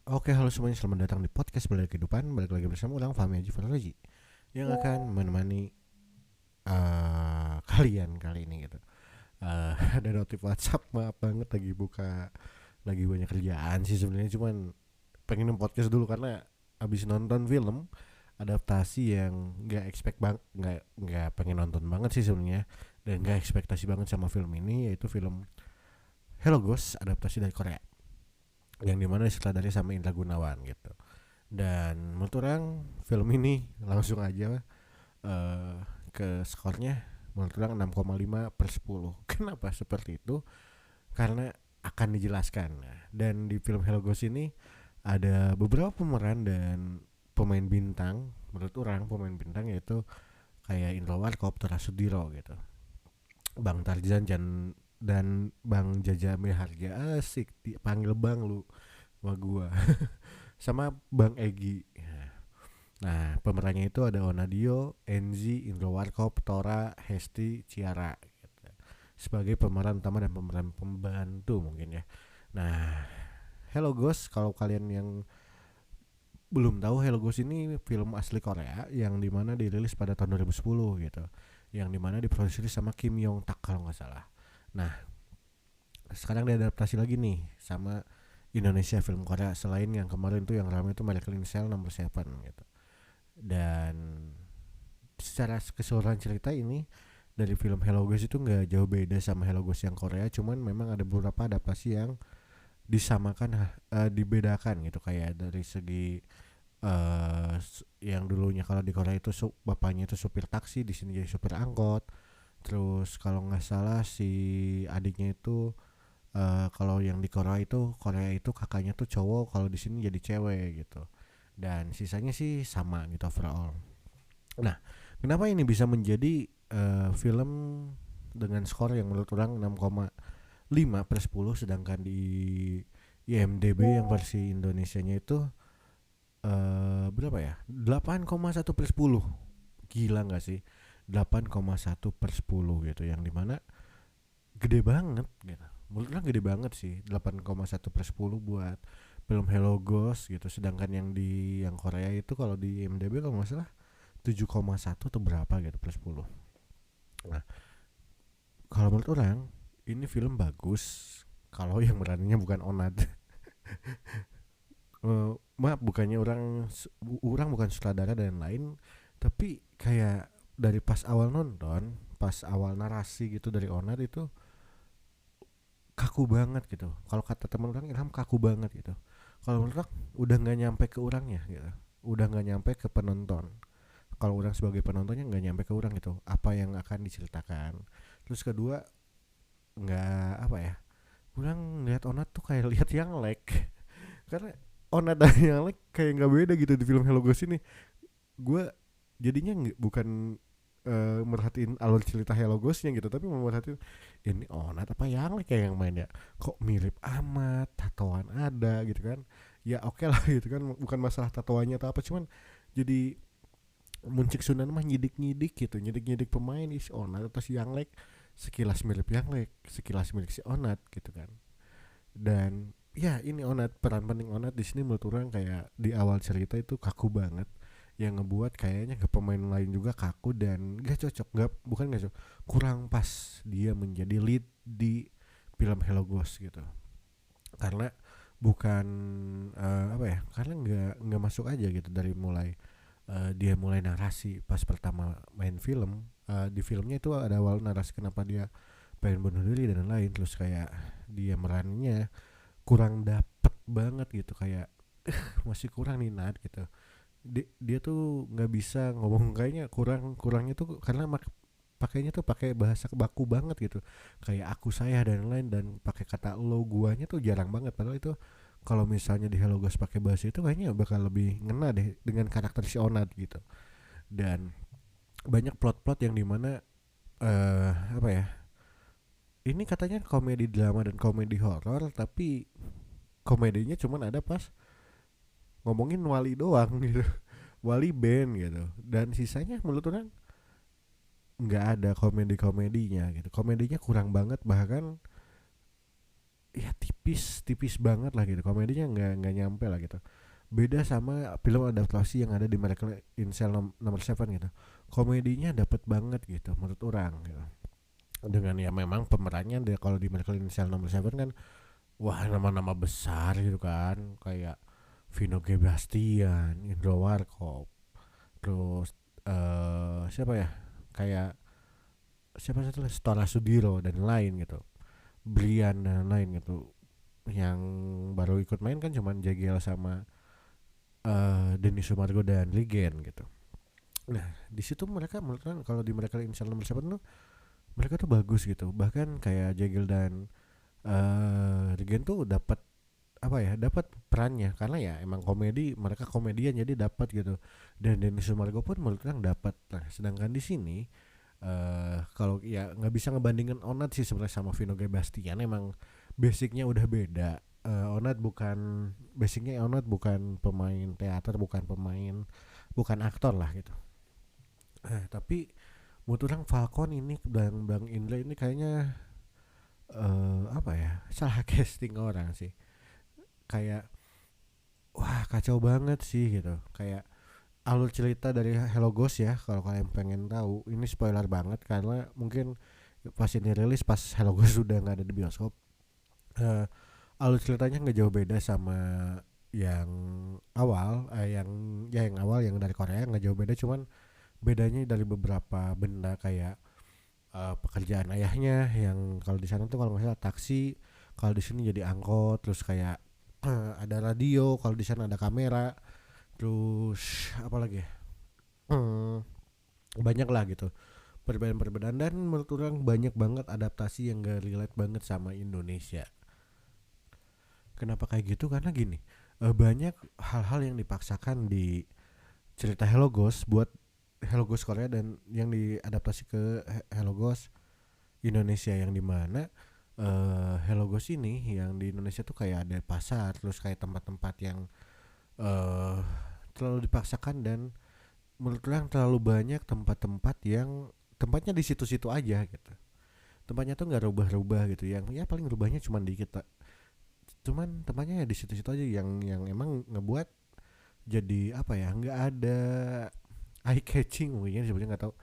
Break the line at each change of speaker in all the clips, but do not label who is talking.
Oke, halo semuanya, selamat datang di podcast Balik Kehidupan. Balik lagi bersama ulang Fahmi Haji Farroji yang akan menemani kalian kali ini gitu. Ada notif WhatsApp, maaf banget lagi buka, lagi banyak kerjaan sih sebenarnya, cuman pengen podcast dulu karena abis nonton film adaptasi yang nggak pengen nonton banget sih sebenarnya, dan nggak ekspektasi banget sama film ini, yaitu film Hello Ghost, adaptasi dari Korea, yang dimana disutradarai sama Indra Gunawan gitu. Dan menurut orang film ini langsung aja uh, ke skornya menurut orang 6,5/10. Kenapa seperti itu? Karena akan dijelaskan. Nah, dan di film Hello Ghost ini ada beberapa pemeran dan pemain bintang. Menurut orang pemain bintang yaitu kayak Indro Warkop, Tora Sudiro gitu, Bang Tarzan dan Bang Jaja Miharja. Asik dipanggil Bang lu sama gua. Sama Bang Egi. Nah, pemerannya itu ada Onadio, Enzi, Indro Warkop, Tora, Hesti, Ciara gitu, sebagai pemeran utama dan pemeran pembantu mungkin ya. Nah, Hello Ghost, kalau kalian yang belum tahu, Hello Ghost ini film asli Korea yang dimana dirilis pada tahun 2010 gitu, yang dimana diproduksi sama Kim Yong Tak kalau nggak salah. Nah, sekarang diadaptasi lagi nih sama Indonesia film Korea, selain yang kemarin tuh yang ramai itu Miracle in Cell Number 7 gitu. Dan secara keseluruhan cerita ini dari film Hello Ghost itu nggak jauh beda sama Hello Ghost yang Korea, cuman memang ada beberapa adaptasi yang disamakan, dibedakan gitu, kayak dari segi yang dulunya kalau di Korea itu bapaknya itu supir taksi, di sini jadi supir angkot. Terus kalau nggak salah si adiknya itu, kalau yang di Korea itu kakaknya tuh cowok, kalau di sini jadi cewek gitu. Dan sisanya sih sama gitu overall. Nah, kenapa ini bisa menjadi film dengan skor yang menurut orang 6,5/10, sedangkan di IMDb yang versi Indonesianya itu berapa ya? 8,1/10. Gila nggak sih? 8,1/10 gitu, yang dimana gede banget gitu. Menurut orang gede banget sih 8,1/10 buat film Hello Ghost gitu. Sedangkan yang Korea itu kalau di IMDb kalau nggak salah 7,1 atau berapa gitu per 10. Nah, kalau menurut orang ini film bagus kalau yang beraninya bukan Onat. Maaf, bukannya orang bukan sutradara dan lain, tapi kayak dari pas awal nonton, pas awal narasi gitu dari Onat itu kaku banget gitu. Kalau kata teman orang, Ilham kaku banget gitu. Kalau menurut aku udah nggak nyampe ke orangnya gitu, udah nggak nyampe ke penonton. Kalau orang sebagai penontonnya nggak nyampe ke orang gitu apa yang akan diceritakan. Terus kedua, nggak apa ya, orang lihat Onat tuh kayak lihat yang like. Karena Onat dan yang like kayak nggak beda gitu di film Hello Ghost ini. Gue jadinya bukan merhatiin alur cerita Hello Ghostnya gitu, tapi merhatiin ini Onat apa yang like kayak yang main ya, kok mirip amat, tatoan ada gitu kan. Ya oke lah gitu kan, bukan masalah tatoannya atau apa, cuman jadi Muncik Sunan mah nyidik-nyidik gitu, nyidik-nyidik pemain si Onat atau si Yang Lek, sekilas mirip Yang Lek, sekilas mirip si Onat gitu kan. Dan ya ini Onat, peran penting Onat di sini menurut orang kayak di awal cerita itu kaku banget, yang ngebuat kayaknya ke pemain lain juga kaku dan gak cocok, gak bukan gak cocok, kurang pas dia menjadi lead di film Hello Ghost gitu. Karena bukan apa ya, karena nggak masuk aja gitu dari mulai dia mulai narasi pas pertama main film. Di filmnya itu ada awal narasi kenapa dia pengen bunuh diri dan lain, terus kayak dia merannya kurang dapet banget gitu, kayak masih kurang nih Nat gitu. Dia tuh nggak bisa ngomong, kayaknya kurangnya tuh karena pakainya tuh pakai bahasa baku banget gitu, kayak aku saya dan lain, dan pakai kata lo guanya tuh jarang banget, padahal itu kalau misalnya di Hello Ghost pakai bahasa itu kayaknya bakal lebih ngena deh dengan karakter si Onat gitu. Dan banyak plot-plot yang dimana apa ya, ini katanya komedi drama dan komedi horor, tapi komedinya cuman ada pas ngomongin Wali doang gitu, Wali band gitu, dan sisanya menurut orang nggak ada komedi komedinya gitu, komedinya kurang banget, bahkan ya tipis banget lah gitu, komedinya nggak nyampe lah gitu. Beda sama film adaptasi yang ada di Miracle in Cell Number 7 gitu, komedinya dapet banget gitu menurut orang gitu. Dengan ya memang pemerannya kalau di Miracle in Cell Number 7 kan, wah nama-nama besar gitu kan, kayak Vino G. Bastian, Indro Warkop, terus siapa ya, kayak siapa satu lagi, Stora Sudiro dan lain gitu, Brian dan lain gitu. Yang baru ikut main kan cuman Jagel sama Denny Sumargo dan Ligen gitu. Nah di situ mereka menurut kan, kalau di mereka Inisial nomor 7 tuh mereka tuh bagus gitu, bahkan kayak Jagel dan Ligen tuh dapat apa ya, dapat perannya karena ya emang komedi, mereka komedian jadi dapat gitu. Dan Denny Sumargo pun menurut orang dapat. Nah sedangkan di sini kalau ya nggak bisa ngebandingin Onat sih sebenarnya sama Vino G. Bastian, emang basicnya udah beda. Onat bukan basicnya, Onat bukan pemain teater, bukan aktor lah gitu. Tapi menurut orang Falcon ini dan Bang Indra ini kayaknya apa ya, salah casting orang sih. Kayak wah kacau banget sih gitu. Kayak alur cerita dari Hello Ghost ya, kalau kalian pengen tahu, ini spoiler banget karena mungkin pas ini rilis pas Hello Ghost sudah nggak ada di bioskop. uh, Alur ceritanya nggak jauh beda sama yang awal, yang awal yang dari Korea nggak jauh beda, cuman bedanya dari beberapa benda kayak pekerjaan ayahnya yang kalau di sana tuh kalau nggak salah taksi, kalau di sini jadi angkot, terus kayak ada radio, kalau di sana ada kamera, terus apa lagi ya? Banyak lah gitu perbedaan-perbedaan, dan menurut orang banyak banget adaptasi yang gak relate banget sama Indonesia. Kenapa kayak gitu? Karena gini, banyak hal-hal yang dipaksakan di cerita Hello Ghost buat Hello Ghost Korea dan yang diadaptasi ke Hello Ghost Indonesia, yang dimana Hello Ghost ini yang di Indonesia tuh kayak ada pasar, terus kayak tempat-tempat yang uh, terlalu dipaksakan, dan menurut orang terlalu banyak tempat-tempat yang tempatnya di situ-situ aja gitu. Tempatnya tuh nggak rubah-rubah gitu, yang ya paling rubahnya cuma dikit, cuman tempatnya ya di situ-situ aja, yang emang ngebuat jadi apa ya, nggak ada eye catching mungkin sebenarnya, nggak tahu,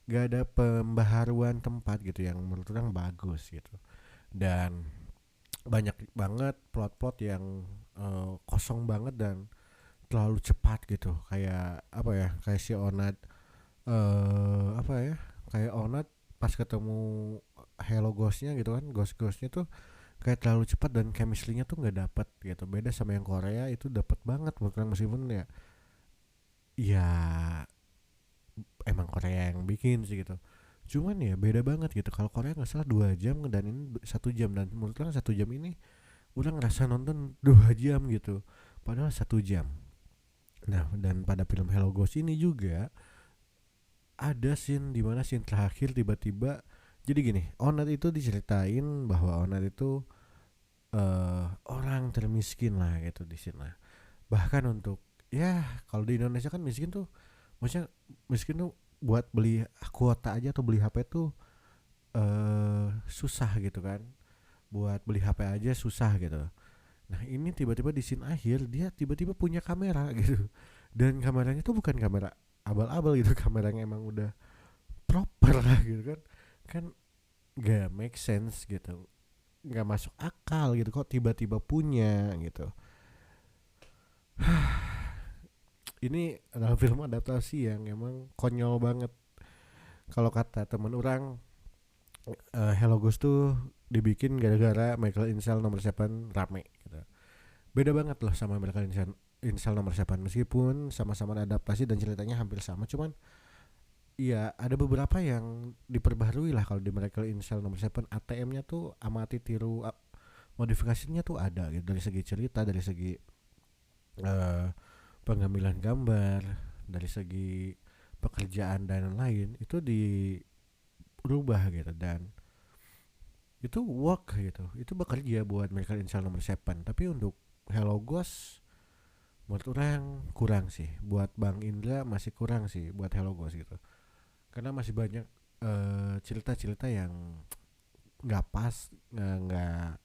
nggak ada pembaharuan tempat gitu yang menurut orang bagus gitu. Dan banyak banget plot-plot yang kosong banget dan terlalu cepat gitu, kayak apa ya, kayak si Onat apa ya, kayak Onat pas ketemu Hello Ghostnya gitu kan, Ghostnya tuh kayak terlalu cepat dan chemistry-nya tuh nggak dapet gitu. Beda sama yang Korea itu dapat banget bukan, meskipun ya ya emang Korea yang bikin sih gitu. Cuman ya beda banget gitu. Kalau Korea nggak salah 2 jam dan ini 1 jam, dan menurut orang 1 jam ini udah ngerasa nonton 2 jam gitu. Padahal 1 jam. Nah dan pada film Hello Ghost ini juga ada scene di mana scene terakhir tiba-tiba, jadi gini, Onat itu diceritain bahwa Onat itu orang termiskin lah gitu di sini. Bahkan untuk ya kalau di Indonesia kan miskin tuh, maksudnya miskin tuh buat beli kuota aja atau beli HP tuh susah gitu kan. Buat beli HP aja susah gitu. Nah ini tiba-tiba di scene akhir dia tiba-tiba punya kamera gitu. Dan kameranya tuh bukan kamera abal-abal gitu, kameranya emang udah proper lah gitu kan. Kan gak make sense gitu, nggak masuk akal gitu, kok tiba-tiba punya gitu. Ini adalah film adaptasi yang emang konyol banget. Kalau kata teman orang, Hello Ghost tuh dibikin gara-gara Michael Insel nomor 7 rame gitu. Beda banget loh sama Michael Insel nomor 7, meskipun sama-sama adaptasi dan ceritanya hampir sama, cuman iya ada beberapa yang diperbaharui lah. Kalau di Michael Insel nomor 7 ATM-nya tuh amati tiru, modifikasinya tuh ada gitu, dari segi cerita, dari segi eh, pengambilan gambar, dari segi pekerjaan dan lain itu dirubah gitu, dan itu work gitu, itu bekerja buat Miracle in Cell nomor 7. Tapi untuk Hello Ghost menurut orang kurang sih, buat Bang Indra masih kurang sih buat Hello Ghost gitu, karena masih banyak cerita-cerita yang nggak pas, nggak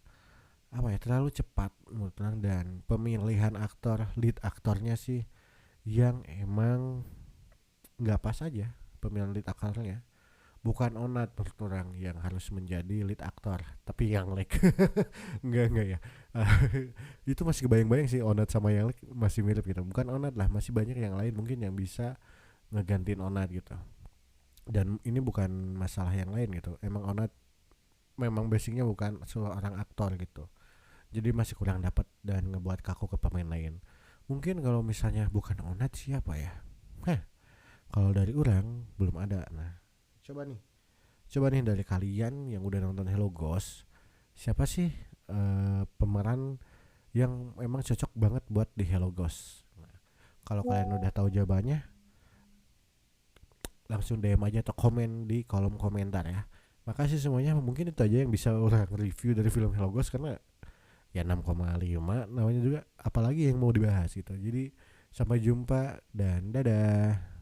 apa ya, terlalu cepat menurut orang, dan pemilihan aktor lead aktornya sih yang emang nggak pas aja pemilihan lead aktornya. Bukan Onat menurut orang yang harus menjadi lead aktor, tapi yang like enggak ya. Itu masih kebayang-bayang sih Onat sama yang like masih mirip gitu. Bukan Onat lah, masih banyak yang lain mungkin yang bisa ngegantiin Onat gitu. Dan ini bukan masalah yang lain gitu. Emang Onat memang basicnya bukan seorang aktor gitu. Jadi masih kurang dapat dan ngebuat kaku ke pemain lain. Mungkin kalau misalnya bukan Onat siapa ya? Heh, kalau dari orang belum ada. Nah, coba nih. Coba nih dari kalian yang udah nonton Hello Ghost, siapa sih pemeran yang emang cocok banget buat di Hello Ghost? Nah, kalau kalian udah tahu jawabannya, langsung DM aja atau komen di kolom komentar ya. Makasih semuanya, mungkin itu aja yang bisa orang review dari film Hello Ghost, karena ya 6,5 namanya juga, apalagi yang mau dibahas gitu. Jadi sampai jumpa dan dadah.